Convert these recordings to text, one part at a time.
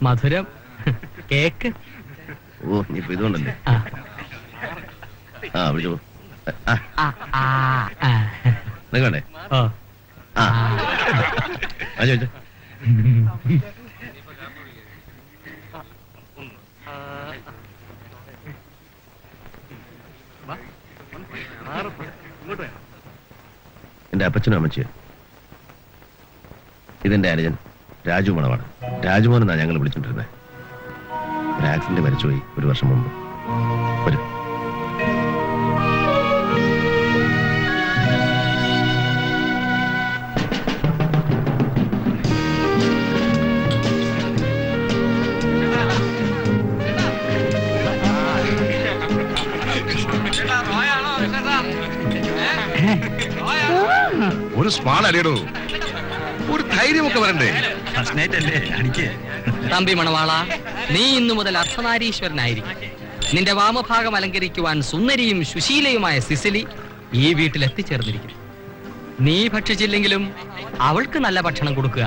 മധുരം കേക്ക്. ഓ നീ ഇപ്പൊ ഇതുകൊണ്ടല്ലേ? ആ വിളിച്ചോ. നിങ്ങണ്ടേ? ചോദിച്ചോ. എന്റെ അപ്പച്ചനും അമ്മച്ചിയും. ഇതെന്റെ അനുജൻ രാജുമോനാണ്. രാജുമോൻ എന്നാണ് ഞങ്ങൾ വിളിച്ചോണ്ടിരുന്നത്. ഒരു ആക്സിഡന്റ് മരിച്ചുപോയി 1 വർഷം മുമ്പ്. ഒരു ഒരു സ്മാൾ അടിയടോ, ഒരു ധൈര്യമൊക്കെ വരണ്ടേ? തമ്പി മണവാള, നീ ഇന്നു മുതൽ അർദ്ധനാരീശ്വരനായിരിക്കും. നിന്റെ വാമഭാഗം അലങ്കരിക്കുവാൻ സുന്ദരിയും സുശീലയുമായ സിസിലി ഈ വീട്ടിൽ എത്തിച്ചേർന്നിരിക്കും. നീ ഭക്ഷിച്ചില്ലെങ്കിലും അവൾക്ക് നല്ല ഭക്ഷണം കൊടുക്കുക.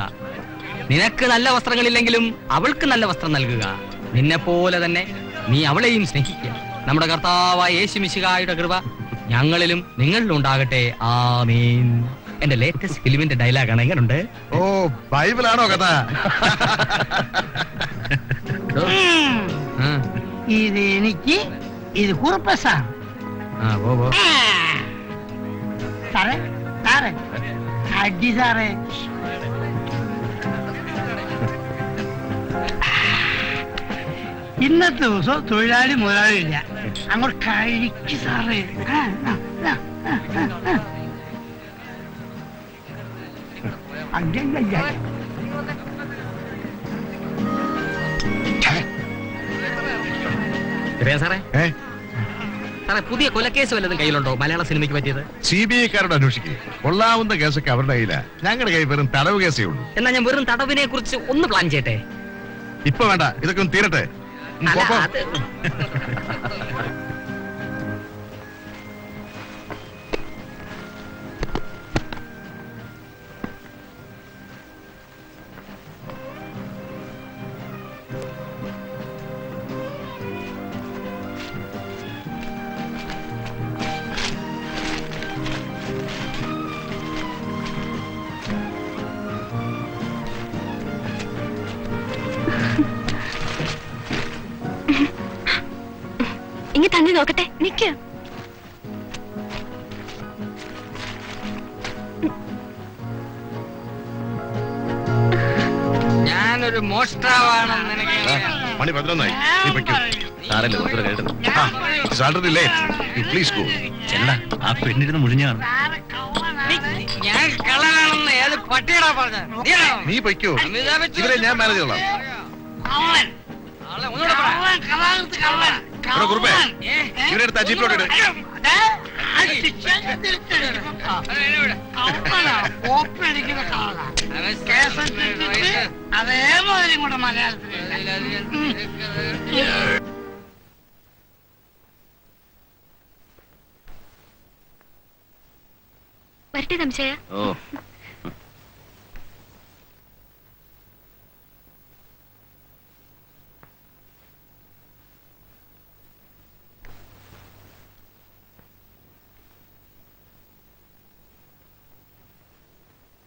നിനക്ക് നല്ല വസ്ത്രങ്ങളില്ലെങ്കിലും അവൾക്ക് നല്ല വസ്ത്രം നൽകുക. നിന്നെ പോലെ തന്നെ നീ അവളെയും സ്നേഹിക്കുക. നമ്മുടെ കർത്താവായ യേശു മിശിഹായുടെ കൃപ ഞങ്ങളിലും നിങ്ങളിലും ഉണ്ടാകട്ടെ. ആമീൻ. എന്റെ ലേറ്റസ്റ്റ് ഫിലിമിന്റെ ഡയലോഗാണ്. എങ്ങനുണ്ട്? ഓ ബൈബിളാണോ കഥ? ഇത് എനിക്ക്, ഇത് കുറുപ്പസാണ്. സാറേ സാറേ അടി സാറേ. ഇന്നത്തെ ദിവസം തൊഴിലാളി മുതലാളി ഇല്ല. അങ്ങോട്ട് കഴിക്ക് സാറേ. സാറേ സാറേ, പുതിയ കൊലക്കേസ് വല്ലതും കയ്യിലുണ്ടോ മലയാള സിനിമയ്ക്ക് പറ്റിയത്? CBI-കാരോട് അന്വേഷിക്കുക. കൊള്ളാവുന്ന കേസൊക്കെ അവരുടെ കയ്യിലാ. ഞങ്ങളുടെ കയ്യിൽ വെറും തടവ് കേസേ ഉള്ളൂ. എന്നാ ഞാൻ വെറും തടവിനെ കുറിച്ച് ഒന്ന് പ്ലാൻ ചെയ്യട്ടെ. ഇപ്പൊ വേണ്ട, ഇതൊക്കെ ഒന്ന് തീരട്ടെ. ഇനി തന്നെ നോക്കട്ടെ, നിക്ക്. ഞാനൊരു മോഷ്ടാവാണെന്ന് മണി 11 നീ വെക്കൂ. സാറല്ലേ നമുക്ക് കേട്ടത്. Salary please go. ചെല്ല, ആ പെണ്ണിരുന്ന് മുഴിഞ്ഞാണ്. ഞാൻ കള്ളനാണെന്ന് ഏത് പട്ടിയടാ പറഞ്ഞത്? നീ പൊയ്ക്കോ, ഇവരെ ഞാൻ മാനേജ് ചെയ്തോളാം. കുറുപ്പേ, ഇവരെ അടുത്ത് ജീപ്പിലോട്ട് ഇട്. അതേപോലെ കൂടെ മലയാളത്തിൽ വരട്ടെ സംശയ. ഓ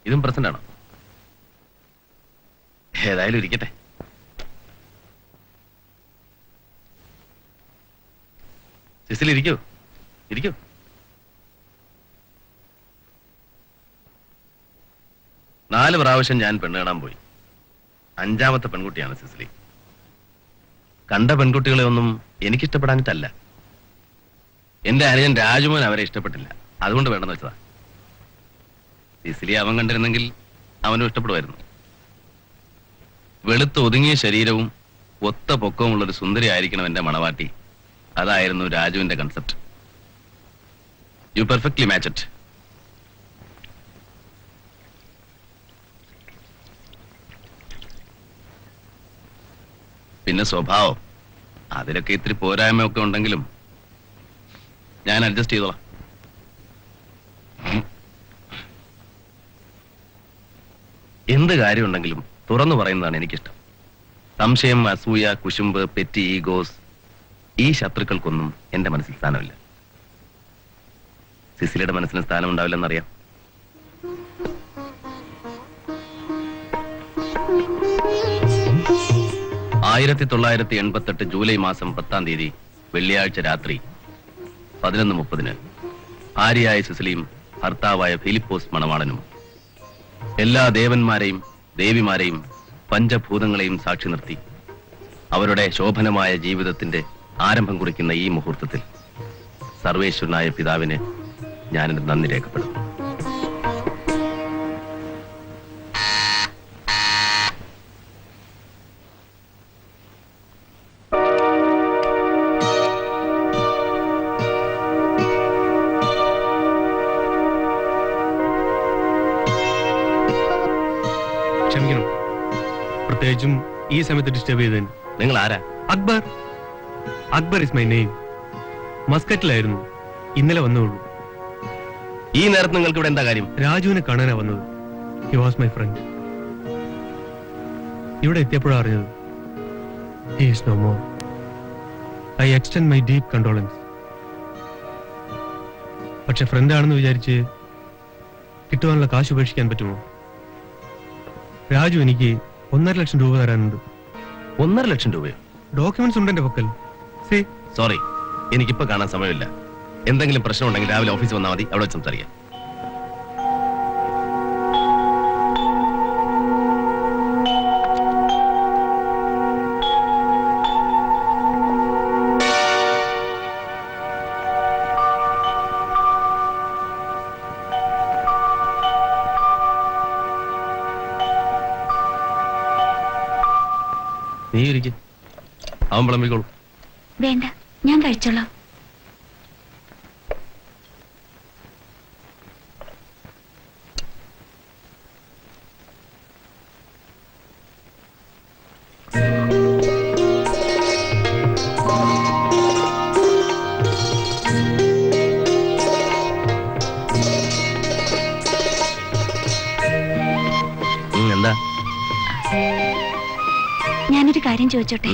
ഇതും പ്രസന്റ് ആണോ? ഏതായാലും ഇരിക്കട്ടെ. സിസിൽ ഇരിക്കൂ, ഇരിക്കൂ. നാല് പ്രാവശ്യം ഞാൻ പെണ്ണ് കാണാൻ പോയി. 5ാമത്തെ പെൺകുട്ടിയാണ് സിസിലി. കണ്ട പെൺകുട്ടികളെ ഒന്നും എനിക്കിഷ്ടപ്പെടാനിട്ടല്ല. എന്റെ അനുജൻ രാജുമോൻ അവരെ ഇഷ്ടപ്പെട്ടില്ല. അതുകൊണ്ട് വേണമെന്ന് വെച്ചതാ. സിസിലി അവൻ കണ്ടിരുന്നെങ്കിൽ അവനും ഇഷ്ടപ്പെടുമായിരുന്നു. വെളുത്ത് ഒതുങ്ങിയ ശരീരവും ഒത്ത പൊക്കവുമുള്ളൊരു സുന്ദരി ആയിരിക്കണം എന്റെ മണവാട്ടി. അതായിരുന്നു രാജുവിന്റെ concept. You perfectly match it. പിന്നെ പിന്നെ സ്വഭാവം, അതിലൊക്കെ ഇത്തിരി പോരായ്മയൊക്കെ ഉണ്ടെങ്കിലും ഞാൻ അഡ്ജസ്റ്റ് ചെയ്തോളാം. എന്ത് കാര്യമുണ്ടെങ്കിലും തുറന്നു പറയുന്നതാണ് എനിക്കിഷ്ടം. സംശയം, അസൂയ, കുശുമ്പ്, പെറ്റി ഈഗോസ്, ഈ ശത്രുക്കൾക്കൊന്നും എന്റെ മനസ്സിൽ സ്ഥാനമില്ല. സിസിലിയുടെ മനസ്സിന് സ്ഥാനം ഉണ്ടാവില്ലെന്നറിയാം. ആയിരത്തി 1988 ജൂലൈ മാസം 10-ാം തീയതി വെള്ളിയാഴ്ച രാത്രി 11:30 ആര്യയായ സിസിലിയും ഭർത്താവായ ഫിലിപ്പോസ് മണവാളനും എല്ലാ ദേവന്മാരെയും ദേവിമാരെയും പഞ്ചഭൂതങ്ങളെയും സാക്ഷി നിർത്തി അവരുടെ ശോഭനമായ ജീവിതത്തിന്റെ ആരംഭം കുറിക്കുന്ന ഈ മുഹൂർത്തത്തിൽ സർവേശ്വരനായ പിതാവിന് ഞാനെന്റെ നന്ദി രേഖപ്പെടുത്തുന്നു. ക്ഷമിക്കണം, പ്രത്യേകിച്ചും ഈ സമയത്ത് ഡിസ്റ്റർബ് ചെയ്തതിന്. നിങ്ങൾ ആരാ? Akbar. Akbar is my name. മസ്കറ്റിലായിരുന്നു, ഇന്നലെ വന്നുള്ളൂ. ഈ നേരത്ത് നിങ്ങൾക്ക് ഇവിടെ എന്താ കാര്യം? രാജുവിനെ കാണാനാ വന്നത്. He was my friend. ഇവിടെ എത്തിയപ്പോഴാണ് അറിഞ്ഞത് he is no more. I extend my deep condolence. പക്ഷെ ഫ്രണ്ട് ആണെന്ന് വിചാരിച്ച് കിട്ടുവാനുള്ള കാശ് ഉപേക്ഷിക്കാൻ പറ്റുമോ? രാജു എനിക്ക് 1.5 ലക്ഷം രൂപ തരാനുണ്ട്. 1.5 ലക്ഷം രൂപയോ? ഡോക്യുമെന്റ്സ് ഉണ്ട് എന്റെ പക്കൽ. സോറി, എനിക്കിപ്പോ കാണാൻ സമയമില്ല. എന്തെങ്കിലും പ്രശ്നം ഉണ്ടെങ്കിൽ രാവിലെ ഓഫീസിൽ വന്നാൽ മതി, അവിടെ വെച്ച് സംസാരിക്കാം. നീ ഇരിക്കും, അവൻ വിളമ്പിക്കോളൂ. വേണ്ട, ഞാൻ കഴിച്ചോളാം. എന്താ? ഞാനൊരു കാര്യം ചോദിച്ചോട്ടെ?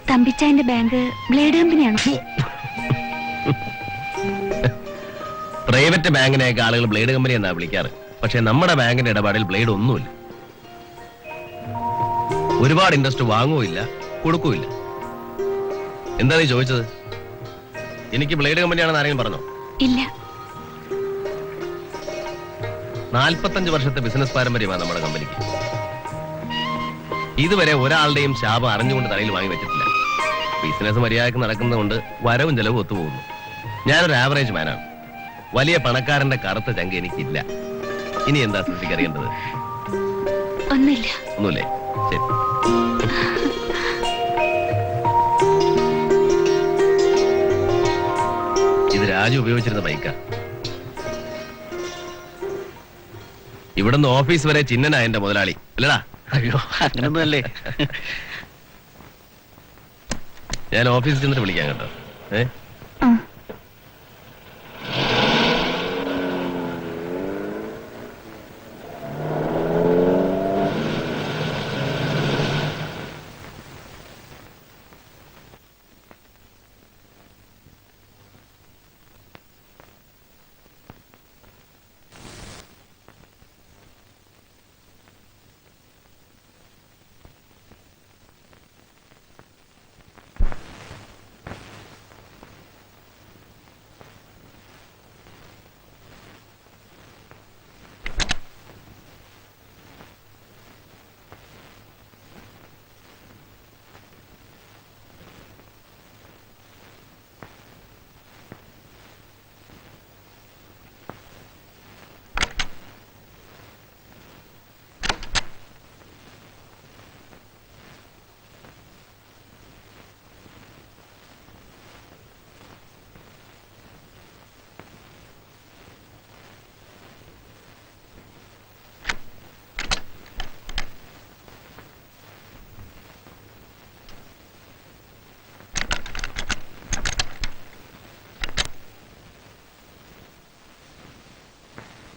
തമ്പിച്ചായന്റെ ബാങ്ക് ബ്ലേഡ് കമ്പനിയാണോ? പ്രൈവറ്റ് ബാങ്കിനെയൊക്കെ ആളുകൾ ബ്ലേഡ് കമ്പനി എന്നാ വിളിക്കാറ്. പക്ഷെ നമ്മുടെ ബാങ്കിന്റെ ഇടപാടിൽ ബ്ലേഡ് ഒന്നുമില്ല. ഒരുപാട് ഇൻട്രസ്റ്റ് വാങ്ങുകയില്ല, കൊടുക്കുകയില്ല. എന്താ നീ ചോദിച്ചത്? എനിക്ക് ബ്ലേഡ് കമ്പനിയാണെന്ന് ആരെങ്കിലും പറഞ്ഞോ? ഇല്ല. 45 വർഷത്തെ ബിസിനസ് പാരമ്പര്യമാണ് നമ്മുടെ കമ്പനിക്ക്. ഇതുവരെ ഒരാളുടെയും ശാപം അറിഞ്ഞുകൊണ്ട് തലയിൽ വാങ്ങി വെച്ചിട്ടില്ല. ബിസിനസ് മര്യാദക്ക് നടക്കുന്നതുകൊണ്ട് വരവും ചെലവും ഒത്തുപോകുന്നു. ഞാനൊരു ആവറേജ് മാനാണ്. വലിയ പണക്കാരന്റെ കറുത്ത ചങ്ക് എനിക്കില്ല. ഇനി എന്താ ശ്രദ്ധിക്ക് അറിയേണ്ടത്? ഒന്നുമില്ല. ഒന്നുമില്ലേ? ശരി. ഇത് രാജു ഉപയോഗിച്ചിരുന്ന ബൈക്കാ. ഇവിടുന്ന് ഓഫീസ് വരെ ചിഹ്നനാ എന്റെ മുതലാളി, അല്ലടാ? അയ്യോ, അങ്ങനൊന്നുമല്ലേ. ഞാൻ ഓഫീസിൽ ചെന്നിട്ട് വിളിക്കാം കേട്ടോ. ആ